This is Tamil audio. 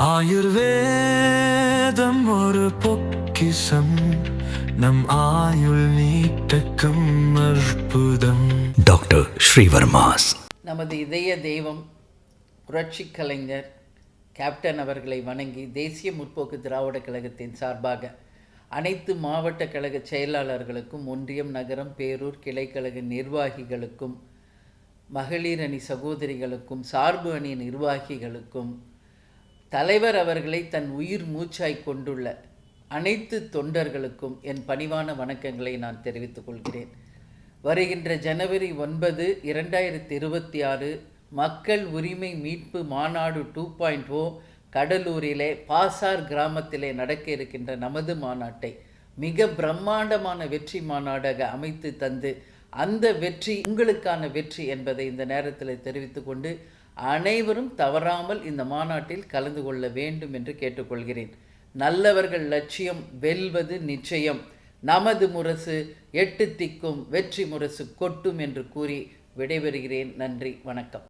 ஆயுர்வேதம் ஒரு பொக்கிஷம், நம் ஆயுள் நீட்டக்கும் அற்புதம். டாக்டர் ஸ்ரீவர்மாஸ். நமது இதய தெய்வம் புரட்சி கலைஞர் கேப்டன் அவர்களை வணங்கி தேசிய முற்போக்கு திராவிட கழகத்தின் சார்பாக அனைத்து மாவட்ட கழக செயலாளர்களுக்கும், ஒன்றியம், நகரம், பேரூர் கிளைக்கழக நிர்வாகிகளுக்கும், மகளிர் அணி சகோதரிகளுக்கும், சார்பு அணி நிர்வாகிகளுக்கும், தலைவர் அவர்களை தன் உயிர் மூச்சாய் கொண்டுள்ள அனைத்து தொண்டர்களுக்கும் என் பணிவான வணக்கங்களை நான் தெரிவித்துக் கொள்கிறேன். வருகின்ற ஜனவரி 9, 2026 மக்கள் உரிமை மீட்பு மாநாடு 2.0 கடலூரிலே பாசார் கிராமத்திலே நடக்க இருக்கின்ற நமது மாநாட்டை மிக பிரம்மாண்டமான வெற்றி மாநாடாக அமைத்து தந்து, அந்த வெற்றி உங்களுக்கான வெற்றி என்பதை இந்த நேரத்தில் தெரிவித்துக்கொண்டு, அனைவரும் தவறாமல் இந்த மாநாட்டில் கலந்து கொள்ள வேண்டும் என்று கேட்டுக்கொள்கிறேன். நல்லவர்கள் லட்சியம் வெல்வது நிச்சயம். நமது முரசு 8 திக்கும் வெற்றி முரசு கொட்டும் என்று கூறி விடைபெறுகிறேன். நன்றி, வணக்கம்.